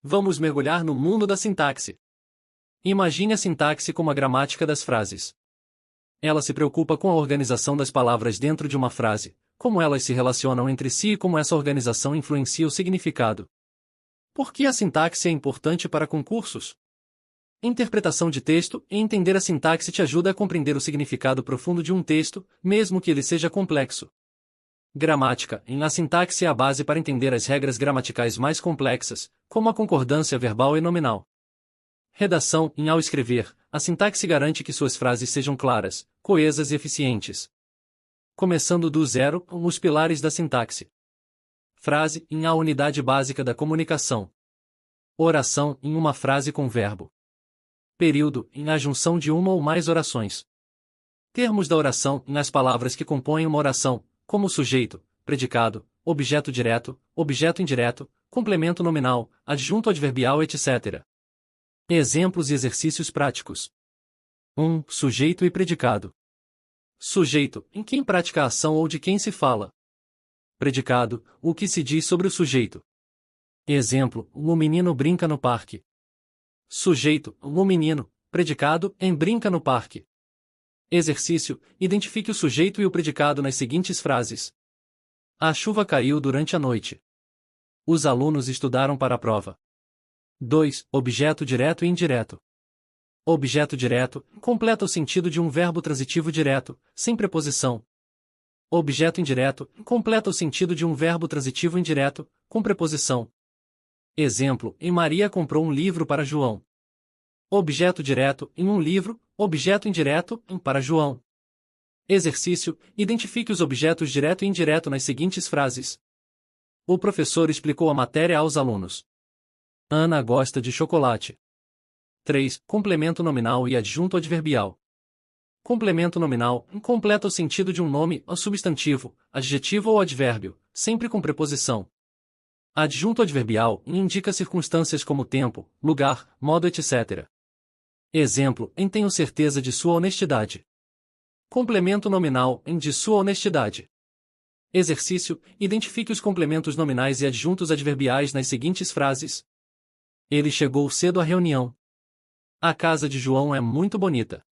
Vamos mergulhar no mundo da sintaxe. Imagine a sintaxe como a gramática das frases. Ela se preocupa com a organização das palavras dentro de uma frase, como elas se relacionam entre si e como essa organização influencia o significado. Por que a sintaxe é importante para concursos? Interpretação de texto e entender a sintaxe te ajuda a compreender o significado profundo de um texto, mesmo que ele seja complexo. Gramática. A sintaxe é a base para entender as regras gramaticais mais complexas, como a concordância verbal e nominal. Redação. Ao escrever, a sintaxe garante que suas frases sejam claras, coesas e eficientes. Começando do zero, os pilares da sintaxe. Frase. A unidade básica da comunicação. Oração. Uma frase com verbo. Período. A junção de uma ou mais orações. Termos da oração. As palavras que compõem uma oração, como sujeito, predicado, objeto direto, objeto indireto, complemento nominal, adjunto adverbial, etc. Exemplos e exercícios práticos. 1. Sujeito e predicado. Sujeito. Em quem pratica a ação ou de quem se fala. Predicado. O que se diz sobre o sujeito. Exemplo. O menino brinca no parque. Sujeito. O menino. Predicado. Brinca no parque. Exercício. Identifique o sujeito e o predicado nas seguintes frases. A chuva caiu durante a noite. Os alunos estudaram para a prova. 2. Objeto direto e indireto. Objeto direto completa o sentido de um verbo transitivo direto, sem preposição. Objeto indireto completa o sentido de um verbo transitivo indireto, com preposição. Exemplo. Maria comprou um livro para João. Objeto direto um livro, objeto indireto para João. Exercício. Identifique os objetos direto e indireto nas seguintes frases. O professor explicou a matéria aos alunos. Ana gosta de chocolate. 3. Complemento nominal e adjunto adverbial. Complemento nominal completa o sentido de um nome, substantivo, adjetivo ou advérbio, sempre com preposição. Adjunto adverbial indica circunstâncias como tempo, lugar, modo, etc. Exemplo. Tenho certeza de sua honestidade. Complemento nominal de sua honestidade. Exercício. Identifique os complementos nominais e adjuntos adverbiais nas seguintes frases. Ele chegou cedo à reunião. A casa de João é muito bonita.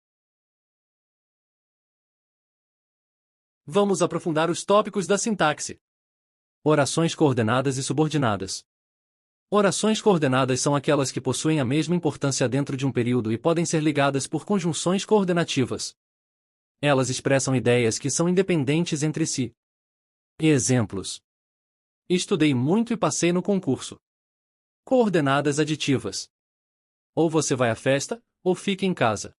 Vamos aprofundar os tópicos da sintaxe. Orações coordenadas e subordinadas. Orações coordenadas são aquelas que possuem a mesma importância dentro de um período e podem ser ligadas por conjunções coordenativas. Elas expressam ideias que são independentes entre si. Exemplos. Estudei muito e passei no concurso. Coordenadas aditivas. Ou você vai à festa, ou fica em casa.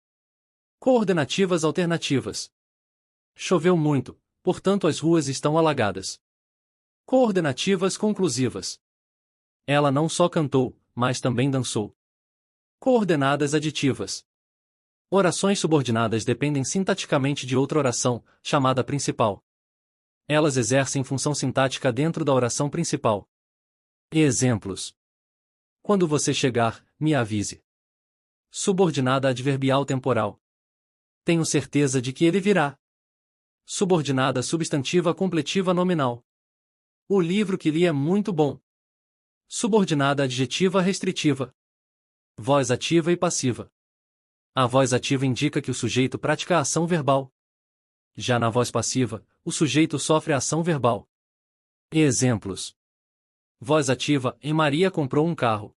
Coordenativas alternativas. Choveu muito, portanto as ruas estão alagadas. Coordenativas conclusivas. Ela não só cantou, mas também dançou. Coordenadas aditivas. Orações subordinadas dependem sintaticamente de outra oração, chamada principal. Elas exercem função sintática dentro da oração principal. Exemplos. Quando você chegar, me avise. Subordinada adverbial temporal. Tenho certeza de que ele virá. Subordinada substantiva completiva nominal. O livro que li é muito bom. Subordinada adjetiva restritiva. Voz ativa e passiva. A voz ativa indica que o sujeito pratica a ação verbal. Já na voz passiva, o sujeito sofre a ação verbal. Exemplos. Voz ativa. Maria comprou um carro.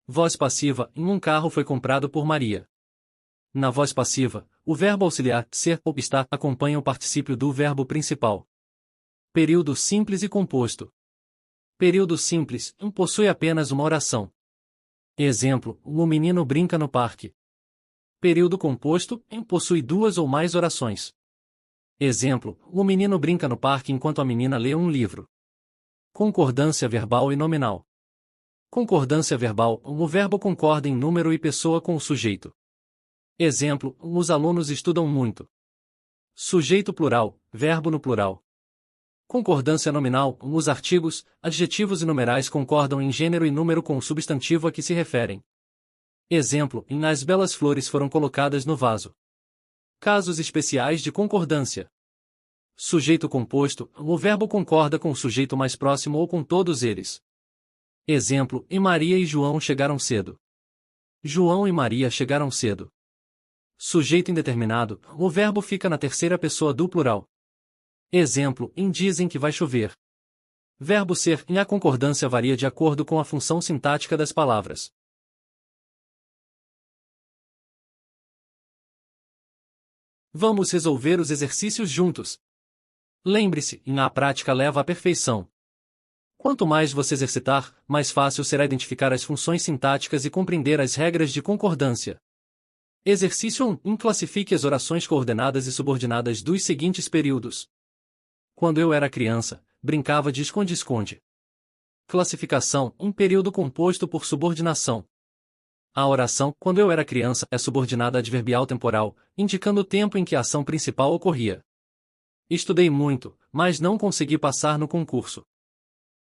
Voz passiva. Um carro foi comprado por Maria. Na voz passiva, o verbo auxiliar ser ou estar acompanha o particípio do verbo principal. Período simples e composto. Período simples possui apenas uma oração. Exemplo. O menino brinca no parque. Período composto possui duas ou mais orações. Exemplo. O menino brinca no parque enquanto a menina lê um livro. Concordância verbal e nominal. Concordância verbal. O verbo concorda em número e pessoa com o sujeito. Exemplo. Os alunos estudam muito. Sujeito plural, verbo no plural. Concordância nominal. Os artigos, adjetivos e numerais concordam em gênero e número com o substantivo a que se referem. Exemplo. As belas flores foram colocadas no vaso. Casos especiais de concordância. Sujeito composto. O verbo concorda com o sujeito mais próximo ou com todos eles. Exemplo, e Maria e João chegaram cedo. João e Maria chegaram cedo. Sujeito indeterminado, o verbo fica na terceira pessoa do plural. Exemplo, em dizem que vai chover. Verbo ser, em a concordância varia de acordo com a função sintática das palavras. Vamos resolver os exercícios juntos. Lembre-se, a prática leva à perfeição. Quanto mais você exercitar, mais fácil será identificar as funções sintáticas e compreender as regras de concordância. Exercício 1. Classifique as orações coordenadas e subordinadas dos seguintes períodos. Quando eu era criança, brincava de esconde-esconde. Classificação: um período composto por subordinação. A oração, quando eu era criança, é subordinada adverbial temporal, indicando o tempo em que a ação principal ocorria. Estudei muito, mas não consegui passar no concurso.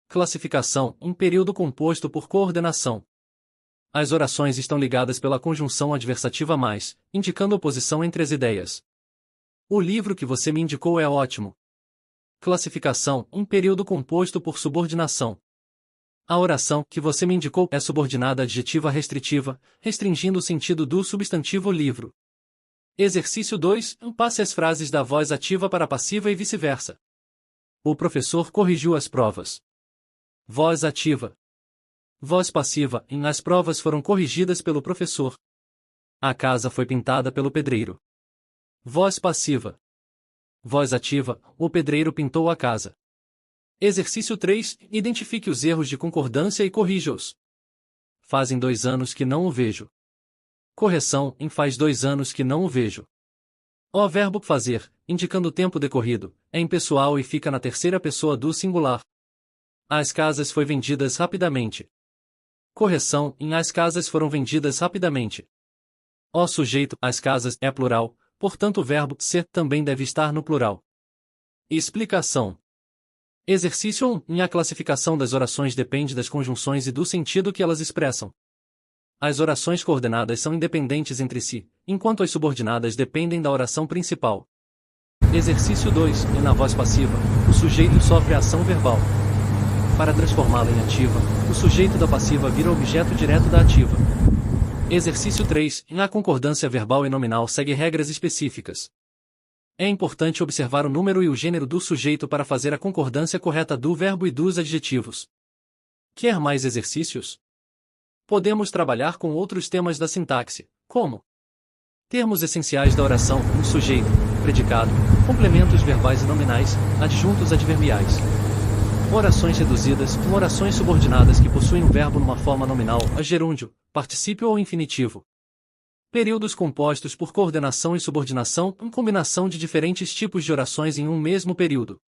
Classificação: um período composto por coordenação. As orações estão ligadas pela conjunção adversativa mais, indicando oposição entre as ideias. O livro que você me indicou é ótimo. Classificação: um período composto por subordinação. A oração que você me indicou é subordinada adjetiva restritiva, restringindo o sentido do substantivo livro. Exercício 2. Passe as frases da voz ativa para a passiva e vice-versa. O professor corrigiu as provas. Voz ativa. Voz passiva. As provas foram corrigidas pelo professor. A casa foi pintada pelo pedreiro. Voz passiva. Voz ativa. O pedreiro pintou a casa. Exercício 3. Identifique os erros de concordância e corrija-os. Fazem 2 anos que não o vejo. Correção: faz 2 anos que não o vejo. O verbo fazer, indicando o tempo decorrido, é impessoal e fica na terceira pessoa do singular. As casas foi vendidas rapidamente. Correção: as casas foram vendidas rapidamente. O sujeito, as casas, é plural, portanto o verbo ser também deve estar no plural. Explicação. Exercício 1. A classificação das orações depende das conjunções e do sentido que elas expressam. As orações coordenadas são independentes entre si, enquanto as subordinadas dependem da oração principal. Exercício 2. Na voz passiva, o sujeito sofre a ação verbal. Para transformá-la em ativa, o sujeito da passiva vira objeto direto da ativa. Exercício 3. A concordância verbal e nominal segue regras específicas. É importante observar o número e o gênero do sujeito para fazer a concordância correta do verbo e dos adjetivos. Quer mais exercícios? Podemos trabalhar com outros temas da sintaxe, como termos essenciais da oração, sujeito, predicado, complementos verbais e nominais, adjuntos adverbiais. Orações reduzidas, orações subordinadas que possuem um verbo numa forma nominal, a gerúndio, particípio ou infinitivo. Períodos compostos por coordenação e subordinação, combinação de diferentes tipos de orações em um mesmo período.